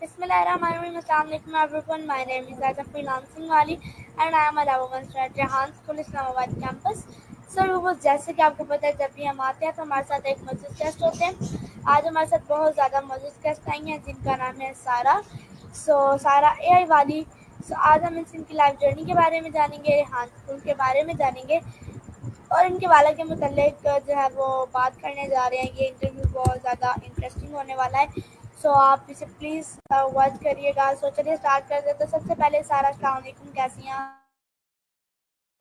Bismillahirrahmanirrahim. Assalamu alaikum everyone. My name is Aja Freelancing Wali and I am a level 1 student at Rehan School Islamabad campus. Sir वो जैसे कि आपको पता है जब भी हम आते हैं तो हमारे साथ एक मज़ीद गेस्ट होते हैं। आज हमारे साथ बहुत ज़्यादा मज़ीद गेस्ट आई हैं जिनका नाम है सारा। सारा एआई वाली। आज हम इनकी लाइफ जर्नी के बारे में जानेंगे, रेहान स्कूल के बारे में जानेंगे और इनके वाला के मुतालिक जो है वो बात करने जा रहे हैं। ये इंटरव्यू बहुत ज़्यादा इंटरेस्टिंग होने वाला है। आप इसे प्लीज़ वॉच करिएगा। चलिए स्टार्ट कर देते। तो सबसे पहले सारा अस्सलाम वालेकुम, कैसी हैं आप?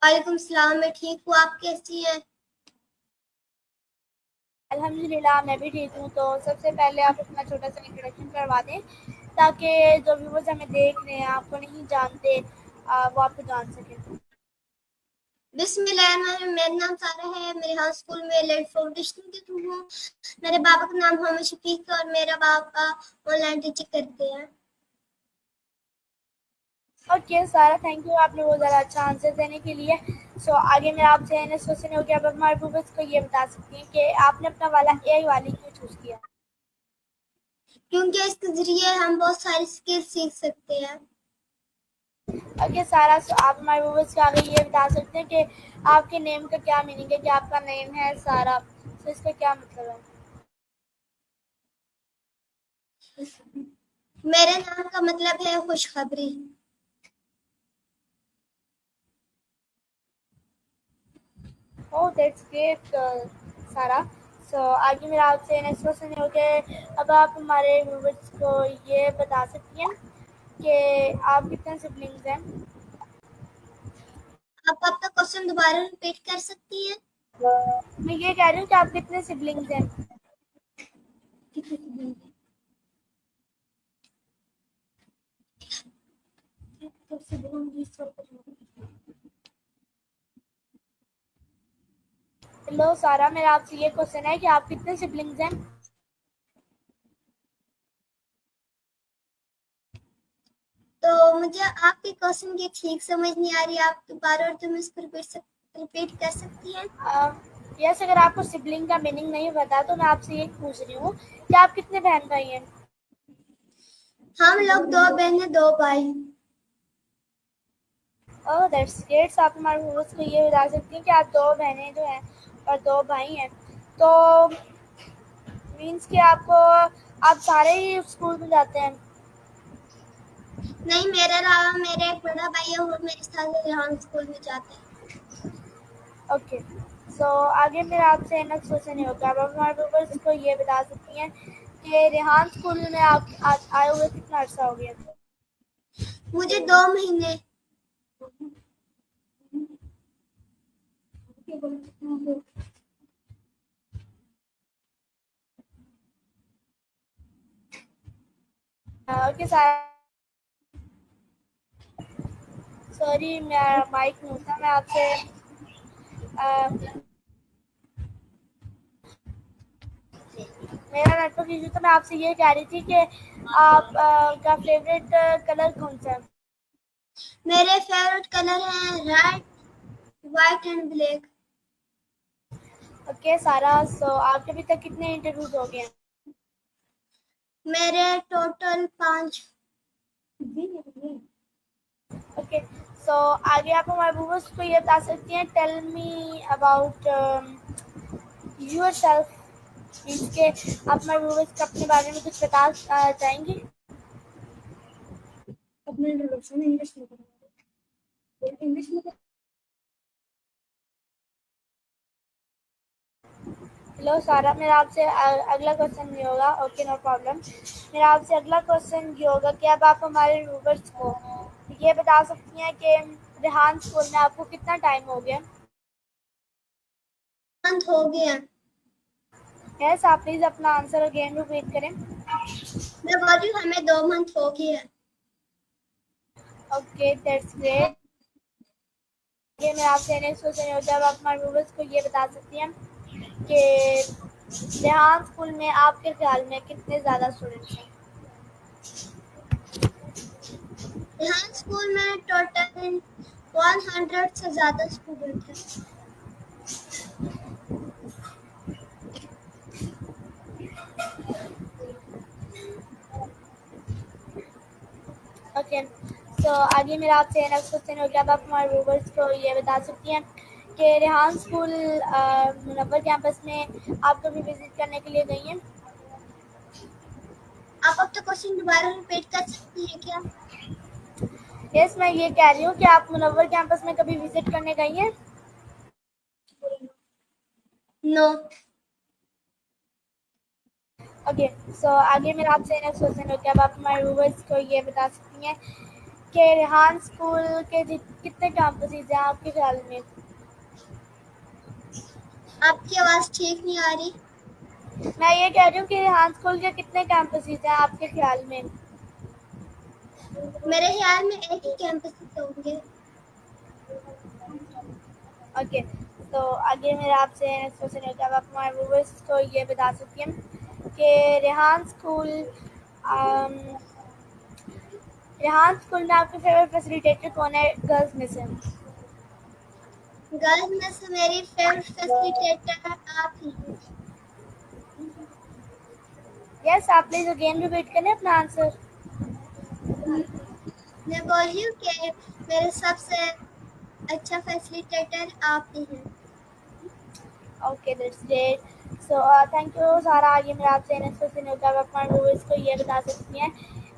वालेकुम सलाम, मैं ठीक हूँ। आप कैसी हैं? अल्हम्दुलिल्लाह मैं भी ठीक हूँ। तो सबसे पहले आप अपना छोटा सा इंट्रोडक्शन करवा दें ताकि जो व्यूवर्स हमें देख रहे हैं आपको नहीं जानते वो आपको जान सकें। बिस्मिल्लाहिर्रहमानिर्रहीम। मेरा नाम सारा है। मेरे यहाँ स्कूल में लेट फाउंडेशन के थ्रू हूँ। मेरे पापा का नाम मोहम्मद शफीक है और मेरा पापा ऑनलाइन टीचिंग करते हैं। ओके सारा, थैंक यू आपने बहुत ज़्यादा अच्छा आंसर देने के लिए। आगे मेरा आपसे नेक्स्ट क्वेश्चन हो गया। आप हमारे व्यूवर्स को ये बता सकती हैं कि आपने अपना वाला एआई वाली क्यों चूज़ किया? क्योंकि इसके जरिए हम बहुत सारी स्किल सीख सकते हैं। ओके सारा, आप हमारे व्यूवर्स को आगे ये बता सकते हैं कि आपके नेम का क्या मीनिंग है? कि आपका नेम है सारा, तो इसका क्या मतलब है? मेरे नाम का मतलब है खुशखबरी। ओह दैट्स ग्रेट सारा। आगे मेरा आपसे नेक्स्ट क्वेश्चन हो गया। अब आप हमारे व्यूवर्स को ये बता सकती हैं कि आप कितने सिबलिंग्स हैं? आप अपना क्वेश्चन दोबारा रिपीट कर सकती हैं? मैं ये कह रही हूँ कि आप कितने सिबलिंग्स हैं? हेलो सारा, मेरा आपसे ये क्वेश्चन है कि आप कितने सिबलिंग्स हैं? तो मुझे आपके क्वेश्चन की ठीक समझ नहीं आ रही। आप दोबारा तुम इसको रिपीट कर सकती हैं? यस, अगर आपको सिबलिंग का मीनिंग नहीं पता तो मैं आपसे ये पूछ रही हूँ कि आप कितने बहन भाई हैं? हम लोग 2 बहनें 2 भाई। Oh that's great. आप हमारे व्यूअर्स को ये बता सकती हैं कि आप 2 बहनें जो हैं और 2 भाई हैं। तो मीन्स कि आप सारे ही स्कूल में जाते हैं? नहीं, मेरे अलावा मेरा एक बड़ा भाई है, वो मेरे साथ रेहान स्कूल में जाता है। ओके। आगे मेरा आपसे नेक्स्ट क्वेश्चन ये होगा। आप हमारे व्यूअर्स को ये बता सकती हैं कि रेहान स्कूल में आप आए हुए कितना अर्सा हो गया? मुझे 2 महीने। ओके सारा, सॉरी मेरा माइक नहीं था। मैं आपसे मेरा नेटवर्क इशू था। मैं आपसे ये कह रही थी कि आप का फेवरेट कलर कौन सा है? मेरे फेवरेट कलर हैं red, white and black. Okay सारा, आपके अभी तक कितने इंटरव्यूज हो गए हैं? मेरे टोटल 5। ओके। आगे आप हमारे व्यूअर्स को ये बता सकती हैं, tell me about yourself. Means के आप हमारे व्यूअर्स को अपने बारे में कुछ बता चाहेंगी? अपना इंट्रोडक्शन इंग्लिश में करो। इंग्लिश में हेलो सारा, मेरा आपसे अगला क्वेश्चन ये होगा। Okay no problem. मेरा आपसे अगला क्वेश्चन ये होगा कि अब आप हमारे व्यूअर्स को ये बता सकती हैं कि रेहान स्कूल में आपको कितना टाइम हो गया? मंथ हो गया। यस, आप प्लीज़ अपना आंसर अगेन रिपीट करें। मैं बोल रही हूँ हमें 2 मंथ हो गया। Okay that's great. ये मैं आपसे नेक्स्ट क्वेश्चन होगा। अब आप हमारे व्यूअर्स को ये बता सकती हैं कि रेहान स्कूल में आपके ख्याल में कितने ज़्यादा स्टूडेंट्स हैं? रेहान स्कूल में टोटल 100 से ज्यादा स्टूडेंट हैं। सेकेंड। सो आगे मेरा आपसे नेक्स्ट क्वेश्चन हो गया, अब आप हमारे व्यूवर्स को ये बता सकती हैं कि रेहान स्कूल मुनव्वर कैंपस में आप कभी विजिट करने के लिए गई हैं? आप अब तो क्वेश्चन दोबारा रिपीट कर सकती हैं क्या? यस, मैं ये कह रही हूँ कि आप मुनव्वर कैंपस में कभी विजिट करने गई हैं? नो। ओके, सो आगे मेरा आपसे नेक्स्ट क्वेश्चन हो गया, अब आप हमारे व्यूवर्स को ये बता सकती हैं कि रेहान स्कूल के कितने कैंपसेस हैं आपके ख्याल में? आपकी आवाज ठीक नहीं आ रही। मैं ये कह रही हूँ कि रेहान स्कूल के कितने कैंपसेस हैं आपके ख्याल में? मेरे ख्याल में एक ही कैंपस होंगे। ओके, तो आगे मेरा आपसे नेक्स्ट क्वेश्चन होगा, अब आप हमारे व्यूवर्स को ये बता सकती हैं कि रेहान स्कूल में आपके फेवरेट फैसिलिटेटर कौन है गर्ल्स में से? गर्ल्स में से मेरी फेवरेट फैसिलिटेटर आप ही हैं। यस, आप प्लीज अगेन रिपीट करें अपना आंसर। मैं बोल रही हूँ कि मेरे सबसे अच्छा फैसिलिटेटर आप ही हैं। Okay, that's great. So thank you सारा। आगे मेरा आपसे नेक्स्ट क्वेश्चन होगा, अब आप हमारे व्यूवर्स को ये बता सकती हैं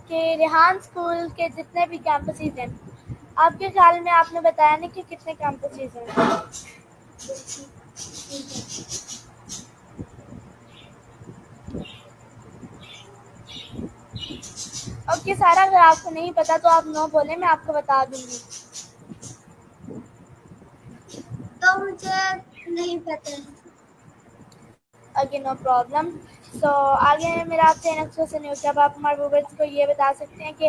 कि रेहान स्कूल के जितने भी कैंपसेस हैं आपके ख्याल में, आपने बताया नहीं कि कितने कैंपसेस हैं? ओके सारा, अगर आपको नहीं पता तो आप नो बोले, मैं आपको बता दूंगी। तो मुझे नहीं पता है। Okay, no problem. सो आगे मेरा आपसे नेक्स्ट क्वेश्चन है, जब आप हमारे व्यूवर्स को ये बता सकते हैं कि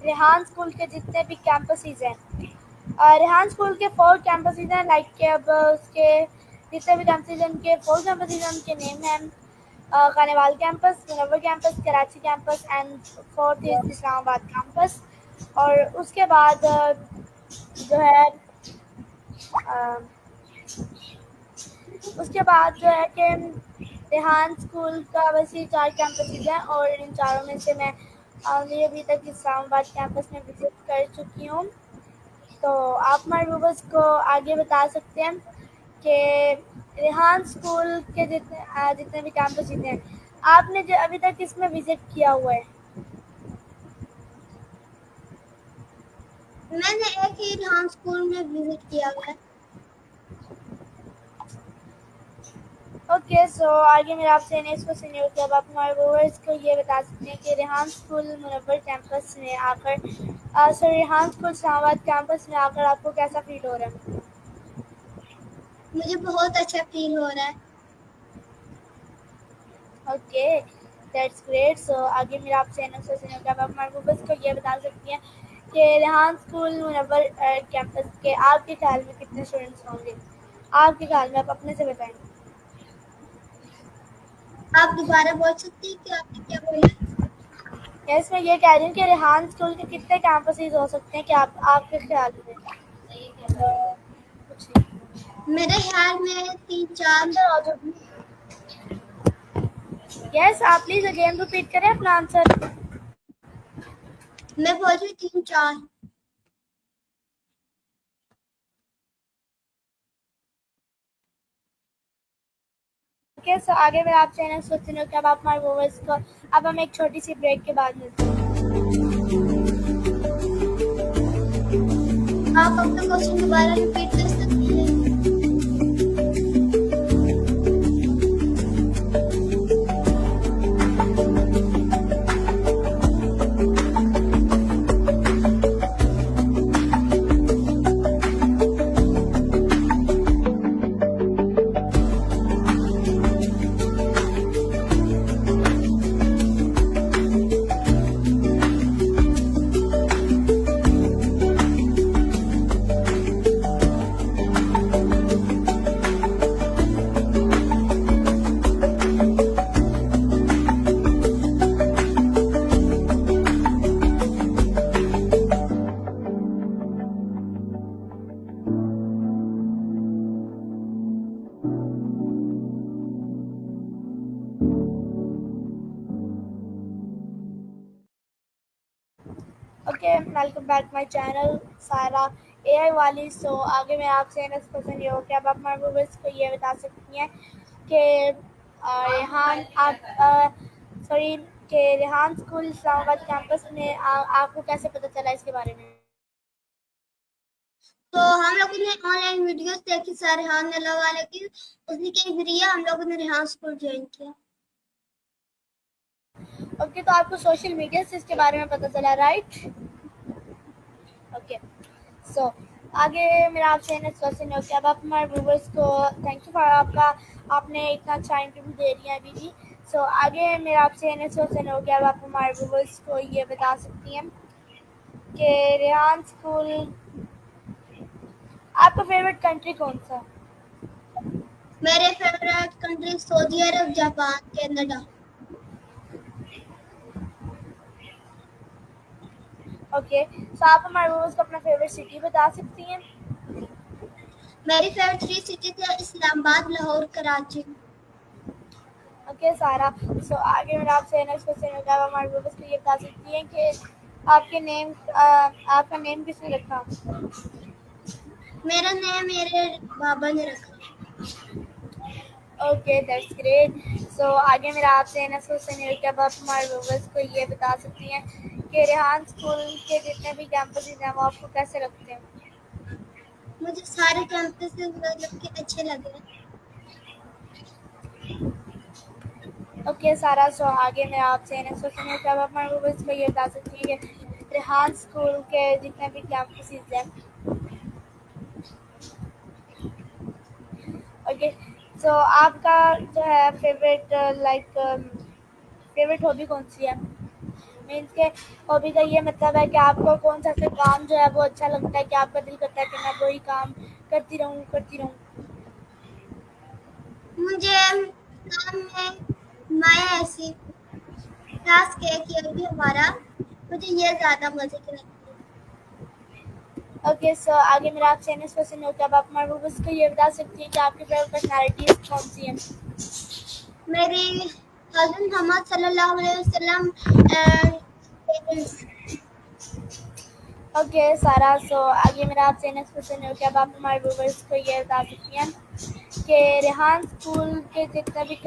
रेहान स्कूल के जितने भी कैंपसेस हैं, रेहान स्कूल के 4 कैंपसेस हैं, लाइक के अब उसके जितने भी कैंपसेस हैं उनके 4 कैंपसेस हैं, उनके नेम हैं Khanewal campus, Munawwar campus, Karachi campus and 4th is Islamabad campus. और उसके बाद जो है जो है कि रेहान स्कूल का बस ये 4 कैंपसेस हैं और इन चारों में से मैं ऑनली अभी तक इस्लामाबाद कैंपस में विजिट कर चुकी हूँ। तो आप हमारे व्यूवर्स को आगे बता सकते हैं कि रेहान स्कूल के जितने भी कैंपस हैं आपने जो अभी तक इसमें विजिट किया हुआ है? मैंने एक ही रेहान स्कूल में विजिट किया हुआ है। ओके, सो आगे मेरा आपसे नेक्स्ट क्वेश्चन ये होता है, अब आप हमारे व्यूअर्स को ये बता सकते हैं कि रेहान स्कूल मुनव्वर कैंपस में आकर रेहान स्कूल इस्लामाबाद कैंपस में आकर आपको कैसा फील हो रहा है? मुझे बहुत अच्छा फील हो रहा है। Okay, that's great. सो आगे मेरा आपसे नेक्स्ट क्वेश्चन होगा, अब आप हमारे व्यूअर्स को ये बता सकती हैं कि रेहान स्कूल मुनव्वर कैंपस के आपके ख्याल में कितने स्टूडेंट्स होंगे? आपके ख्याल में, आप अपने से बताएं। आप दोबारा बोल सकती हैं कि आपने क्या बोला? यस, मैं ये कह रही हूँ कि रेहान स्कूल के कितने कैंपसेस हो सकते हैं कि आपके ख्याल में? मेरे ख्याल में 3-4। यस, आप प्लीज अगेन रिपीट करें अपना आंसर। मैं बोल रही हूँ 3-4। ओके, सो आगे मैं आपसे नेक्स्ट क्वेश्चन है कि अब आप हमारे व्यूअर्स को, अब हम एक छोटी सी ब्रेक के बाद मिलते हैं। आप अपना क्वेश्चन दोबारा रिपीट कर सकती हैं। Okay, welcome back my channel सारा एआई वाली। सो आगे मैं आपसे नेक्स्ट क्वेश्चन ये हो कि अब आप हमारे व्यूअर्स को ये बता सकती हैं कि रेहान आप सॉरी कि रेहान स्कूल इस्लामाबाद कैंपस में आपको कैसे पता चला इसके बारे में? तो हम लोगों ने ऑनलाइन वीडियोस देखी सर रेहान अल्लाह वाले की, उसी के जरिए हम लोगों ने रेहान स्कूल ज्वाइन किया। ओके, तो आपको सोशल मीडिया से इसके बारे में पता चला, राइट? ओके, सो आगे मेरा आपसे नेक्स्ट क्वेश्चन है कि अब आप हमारे व्यूवर्स को थैंक यू फॉर आपका आपने इतना अच्छा इंटरव्यू दे दिया अभी भी। सो आगे मेरा आपसे नेक्स्ट क्वेश्चन हो कि अब आप हमारे व्यूवर्स को ये बता सकती हैं कि रेहान स्कूल आपका फेवरेट कंट्री कौन सा? मेरे फेवरेट कंट्री सऊदी अरब, जापान, कनाडा। ओके, सो आप हमारे व्यूवर्स को अपना फेवरेट सिटी बता सकती हैं? मेरी फेवरेट 3 सिटीज है इस्लामाबाद, लाहौर, कराची। ओके सारा, सो आगे मेरा आपसे नेक्स्ट क्वेश्चन होगा, आप हमारे व्यूवर्स को ये बता सकती हैं कि आपका नेम किसने रखा? मेरा नेम मेरे बाबा ने रखा। Okay, that's great. सो आगे मेरा आपसे नेक्स्ट क्वेश्चन है कि अब आप हमारे व्यूवर्स को ये बता सकती हैं कि रेहान स्कूल के जितने भी कैंपसेस हैं वो आपको कैसे लगते हैं? मुझे सारे कैंपस मतलब कि अच्छे लगे। ओके सारा, सो आगे मैं आपसे नेक्स्ट क्वेश्चन है कि अब आप हमारे व्यूवर्स को ये बता सकती हैं कि रेहान स्कूल के जितने भी कैंपसेस हैं, ओके, सो आपका जो है फेवरेट फेवरेट हॉबी कौन सी है? मीन्स के हॉबी का ये मतलब है कि आपको कौन सा ऐसा काम जो है वो अच्छा लगता है कि आपका दिल करता है कि मैं वही काम करती रहूँ। मुझे काम में माया ऐसी टास्क है कि अभी हमारा, मुझे ये ज्यादा मजे की लगती है। ओके, सो आगे मेरा आपसे नेक्स्ट क्वेश्चन है कि अब आप हमारे व्यूअर्स को ये बता सकती हैं कि आपकी फेवरेट पर्सनालिटीज कौन सी हैं? मेरी हज़रत मोहम्मद सल्लल्लाहु अलैहि वसल्लम पेरेंट्स। ओके सारा, सो आगे मेरा आपसे नेक्स्ट क्वेश्चन है कि अब आप हमारे व्यूअर्स को ये बता सकती हैं कि रेहान स्कूल के जितने भी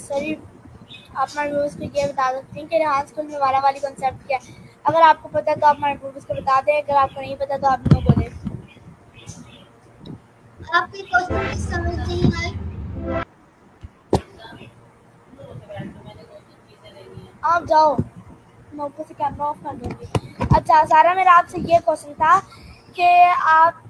सॉरी आप हमारे व्यूअर्स को ये बता सकती हैं कि रेहान स्कूल में वाला वाली कॉन्सेप्ट क्या है? अगर आपको पता है तो आप हमारे व्यूअर्स को बता दें, अगर आपको नहीं पता तो आप नो बोलें। आपकी क्वेश्चन की समझ नहीं आई। आप जाओ, मैं ऊपर से कैमरा ऑफ कर दूंगी। अच्छा सारा, मेरा आपसे ये क्वेश्चन था कि आप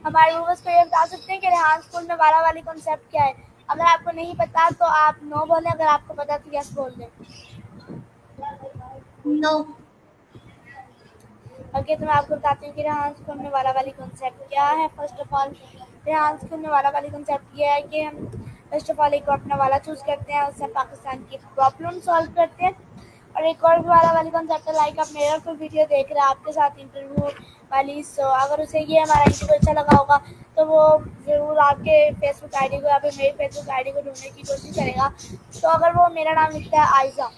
हमारे व्यूअर्स को ये बता सकते हैं कि रेहान स्कूल में वाला वाली कॉन्सेप्ट क्या है? अगर आपको नहीं पता तो आप नो बोलें, अगर आपको पता तो यस बोल दें। नो। ओके, तो मैं आपको बताती हूँ कि रेहान स्कूल में वाला वाली कॉन्सेप्ट क्या है। First of all Rehan school में वाला वाली कॉन्सेप्ट ये है कि हम फर्स्ट ऑफ ऑल एक अपना वाला चूज़ करते हैं, उससे पाकिस्तान की प्रॉब्लम सॉल्व करते हैं। और एक और वाला वाली कॉन्सेप्ट है, लाइक आप मेरा कोई वीडियो देख रहे हैं आपके साथ इंटरव्यू वाली, सो अगर उसे ये हमारा इंटरव्यू अच्छा लगा होगा तो वो ज़रूर आपके फेसबुक आईडी को या फिर मेरी फेसबुक आईडी को ढूंढने की कोशिश करेगा। तो अगर वो मेरा नाम लिखता है आयजा,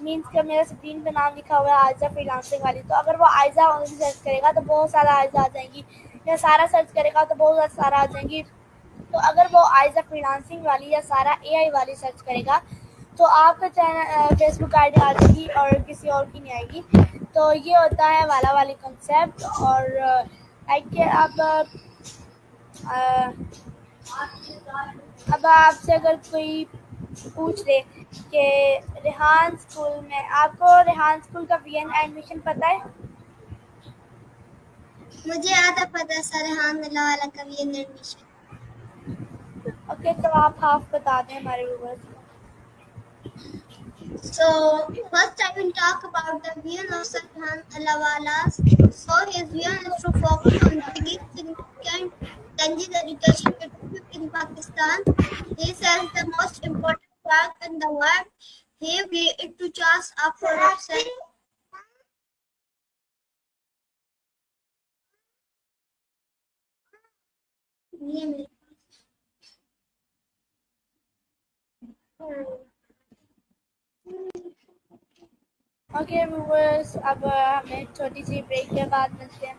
मीन्स कि मेरा स्क्रीन पे नाम लिखा हुआ है आयजा फ्रीलांसिंग वाली, तो अगर वो आयजा ओनली सर्च करेगा तो बहुत सारा आयजा आ जाएंगी, या सारा सर्च करेगा तो बहुत सारा आ जाएंगी। तो अगर वो आयजा फ्रीलांसिंग वाली या सारा एआई वाली सर्च करेगा तो आपका चैनल फेसबुक आईडी आ जाएगी और किसी और की नहीं आएगी। तो ये होता है वाला वाली कंसेप्ट। और लाइक कि अ, अब आपसे अगर कोई पूछ ले कि रेहान स्कूल में, आपको रेहान स्कूल का वीएन एडमिशन पता है? मुझे आधा पता सर रेहान अल्लाह वाला का भी एडमिशन। ओके, तो आप हाफ बता दें हमारे व्यूअर्स को। So first I will talk about the vision of Sir Rehan Alawala. So his vision is to focus on bringing significant changes in education leadership in Pakistan. He says the most important work in the world. He gave it to chance of corruption. ये मेरे okay viewers, अब हमें छोटी सी break के बाद मिलते हैं।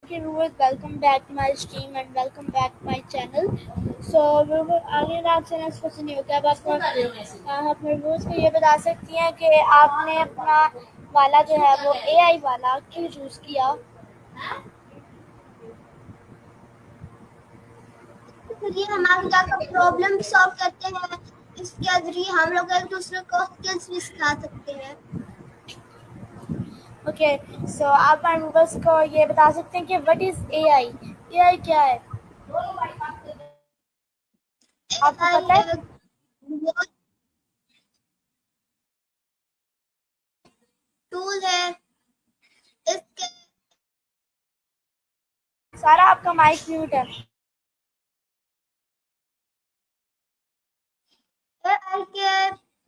Okay, viewers, welcome back to my stream and welcome back to my channel. So, viewers, अगर आप चैनल को सुनी हो, क्या आप आप viewers को ये बता सकती हैं कि आपने अपना वाला जो है वो AI वाला क्यों चूज किया? ये हमारे का प्रॉब्लम सॉल्व करते हैं। इसके जरिए हम लोग एक दूसरे को स्किल्स भी सिखा सकते हैं। ओके, सो आप हमारे viewers को ये बता सकते हैं कि व्हाट इज AI? AI क्या है? आपको पता है? वो टूल है। इसके सारा आपका माइक म्यूट है। AI के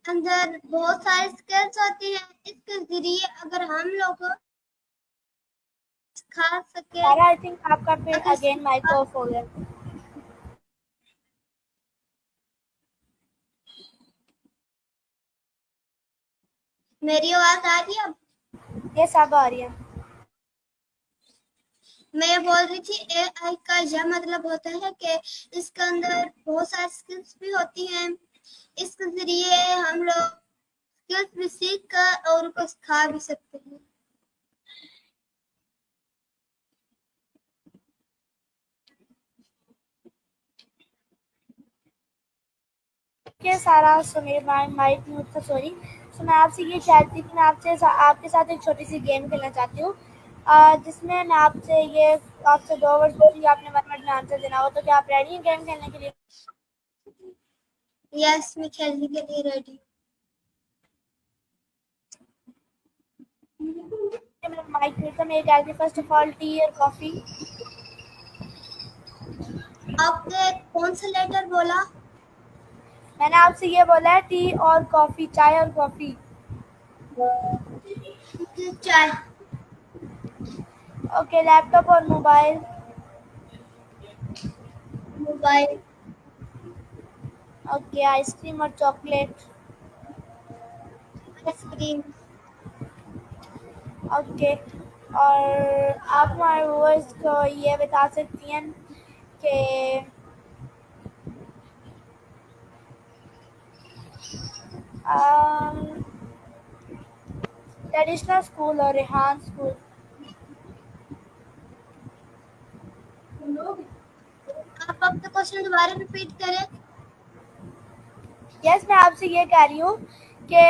अंदर बहुत सारे स्किल्स होती हैं। इसके जरिए अगर हम लोग सिखा सके। सारा आई थिंक आपका फिर अगेन माइक ऑफ हो गया। मेरी आवाज आ रही है अब? ये सब आ रही है। मैं बोल रही थी AI का यह मतलब होता है कि इसके अंदर बहुत सारी स्किल्स भी होती हैं। इसके जरिए हम लोग स्किल्स भी सीख कर और उनको सिखा भी सकते हैं। के सारा सुने माइक म्यूट था, सॉरी। सो मैं आपसे ये चाहती थी, मैं आपसे आपके साथ एक छोटी सी गेम खेलना चाहती हूँ, जिसमें मैं आपसे 2 वर्ड पूछूंगी, आपने 1 वर्ड में आंसर देना हो। तो क्या आप रेडी हैं गेम खेलने के लिए? यस, मैं खेलने के लिए रेडी। मेरा माइक म्यूट था। मेरी कहती फर्स्ट ऑफ ऑल, टी और कॉफी? आपने कौन सा लेटर बोला? मैंने आपसे ये बोला है, टी और कॉफी, चाय और कॉफी। चाय। ओके, लैपटॉप और मोबाइल? मोबाइल। ओके, आइसक्रीम और चॉकलेट? आइसक्रीम। ओके, और आप हमारे व्यूअर्स को ये बता सकती हैं कि ट्रेडिशनल स्कूल और रेहान स्कूल? आप अपना क्वेश्चन दोबारा रिपीट करें। यस, मैं आपसे ये कह रही हूँ कि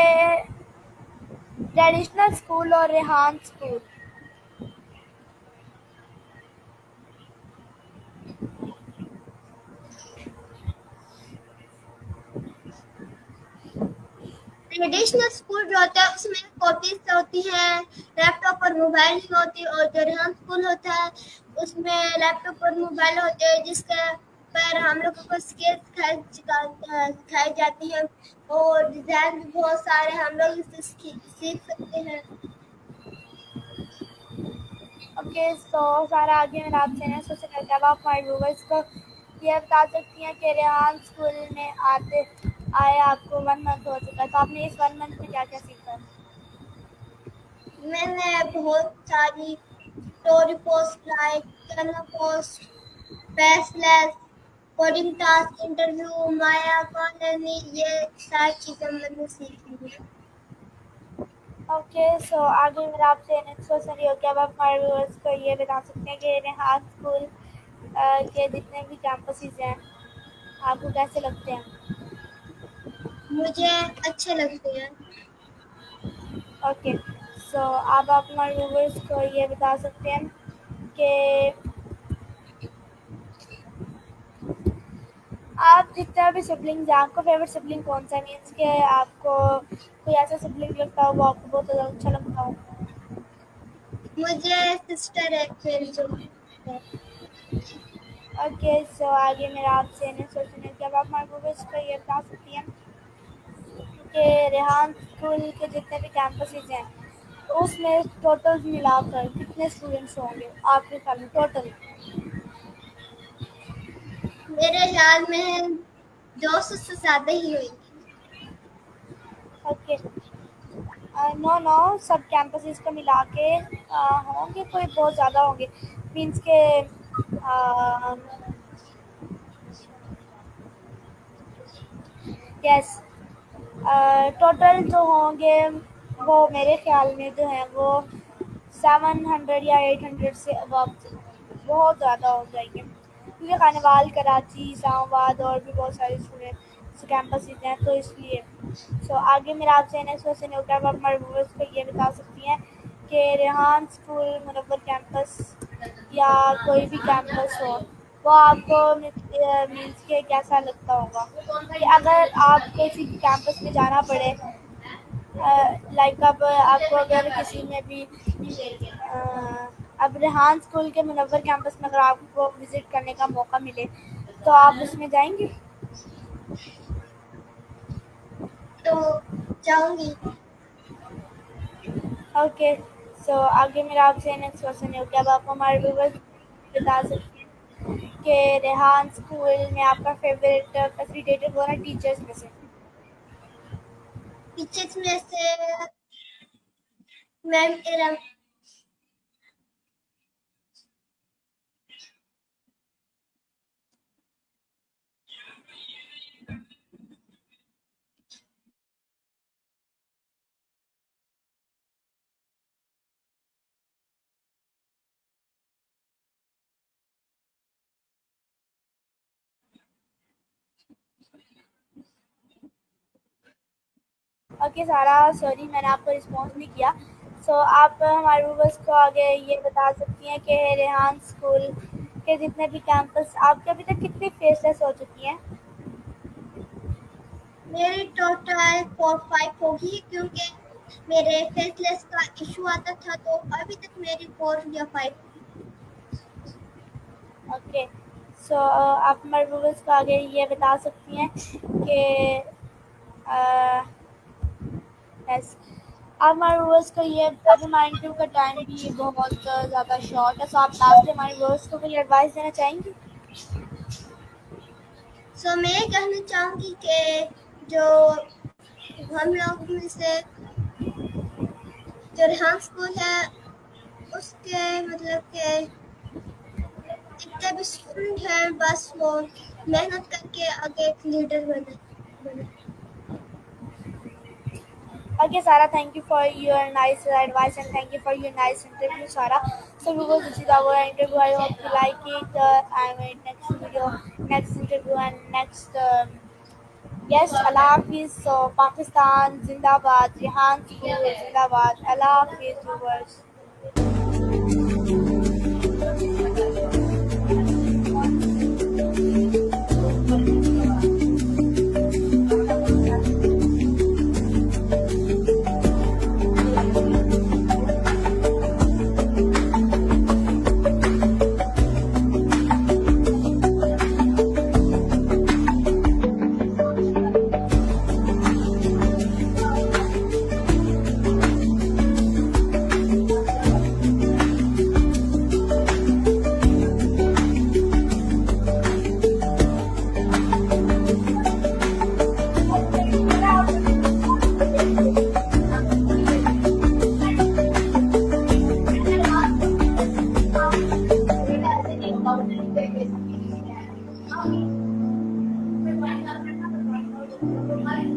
ट्रेडिशनल स्कूल और रेहान स्कूल? ट्रेडिशनल स्कूल जो होता है उसमें कॉपीज होती हैं, लैपटॉप और मोबाइल नहीं होती। और जो रेहान स्कूल होता है उसमें लैपटॉप और मोबाइल होते हैं, जिसके पर हम लोगों को स्केच सिखाई जाती है और डिजाइन भी बहुत सारे हम लोग इससे सीख सकते हैं। ओके, सो सारा आगे मैंने आपसे ना सोचा करता अब आप हमारे व्यूअर्स को ये बता सकती हैं कि रेहान स्कूल में आए आपको 1 मंथ हो चुका है, तो आपने इस 1 मंथ में क्या क्या सीखा? मैंने बहुत सारी story post, like Canva post, faceless coding task, interview, Maya colony, ये सारी चीज़ें मैंने सीखी हैं। ओके, सो आगे मेरा आपसे नेक्स्ट क्वेश्चन ये हो कि अब आप हमारे व्यूअर्स को ये बता सकते हैं कि रेहान स्कूल के जितने भी कैंपसेस हैं आपको कैसे लगते हैं? मुझे अच्छे लगते हैं। ओके, सो अब आप हमारे व्यूअर्स को ये बता सकते हैं कि आप जितना भी सिबलिंग्स हैं आपका फेवरेट सिबलिंग कौन सा है? मीन्स के आपको कोई ऐसा सिबलिंग लगता हो वो आपको बहुत ज़्यादा अच्छा लगता हो? मुझे सिस्टर एक मेरी जो है। ओके, सो आगे मेरा आपसे नेक्स्ट क्वेश्चन है कि अब आप हमारे व्यूअर्स को ये बता सकती हैं कि रेहान स्कूल के जितने भी कैंपसेस हैं उसमें टोटल मिलाकर कितने स्टूडेंट्स होंगे आपके ख्याल में टोटल? मेरे ख्याल में 200 से ज़्यादा ही हुई। ओके, नो नो, सब कैंपसेस को मिला के होंगे, कोई बहुत ज़्यादा होंगे। मीन्स के यस, टोटल जो होंगे वो मेरे ख्याल में जो है वो 700 या 800 से अबव बहुत ज़्यादा हो जाएंगे, क्योंकि खानेवाल, कराची, इस्लामाबाद और भी बहुत सारे स्टूडेंट कैंपस हैं, तो इसलिए। सो आगे मेरा आपसे नेक्स्ट क्वेश्चन होगा, आप हमारे व्यूअर्स को ये बता सकती हैं कि रेहान स्कूल मुनव्वर कैंपस या कोई भी कैंपस हो वो आपको मीन्स के कैसा लगता होगा कि अगर आप किसी कैंपस में जाना पड़े, लाइक अब आपको अगर किसी में भी अब रेहान स्कूल के मुनव्वर कैंपस में अगर आपको विजिट करने का मौका मिले तो आप उसमें जाएंगे? तो जाऊंगी। ओके, सो आगे मेरा आपसे नेक्स्ट क्वेश्चन है कि अब आप हमारे व्यूअर्स बता सकते हैं कि रेहान स्कूल में आपका फेवरेट फैसिलिटेटर कौन है टीचर्स में से? टीचर्स में से मैम इरम। ओके सारा, सॉरी मैंने आपको रिस्पॉन्स नहीं किया। सो आप हमारे व्यूअर्स को आगे ये बता सकती हैं कि रेहान स्कूल के जितने भी कैंपस आपके अभी तक कितनी फेसलेस हो चुकी हैं? मेरी टोटल 4-5 होगी, क्योंकि मेरे फेसलेस का इशू आता था, तो अभी तक मेरी 4 या 5। ओके, सो आप हमारे व्यूअर्स को आगे ये बता सकती हैं कि यस, आप हमारे व्यूअर्स को ये, अब हमारे इंटरव्यू का टाइम भी बहुत ज़्यादा शॉर्ट है, सो आप लास्ट में हमारे व्यूअर्स को कोई एडवाइस देना चाहेंगी? सो मैं ये कहना चाहूँगी कि जो हम लोग में से जो रेहान स्कूल है उसके मतलब के जितने भी स्टूडेंट हैं बस वो मेहनत करके आगे एक लीडर बने। Okay, Sarah, thank you for your nice advice and thank you for your nice interview, Sarah. So, viewers, this is our interview. I hope you like it. I mean, next video, next interview, and next guest. Allah Hafiz. So, Pakistan, Zindabad, Rehan School, Zindabad. Allah Hafiz, viewers. Hello,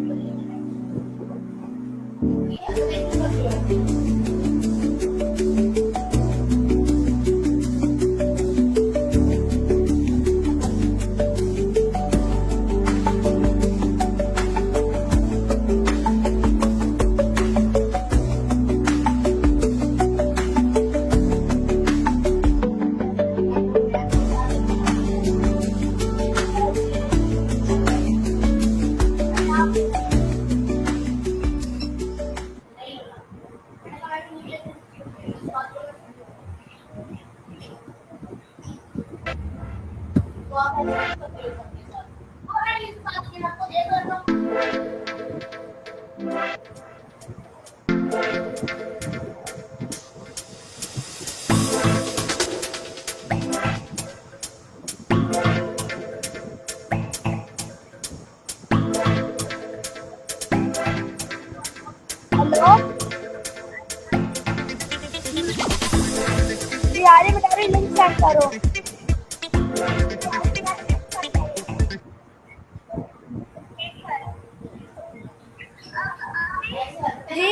यारी बता रही link check करो। जी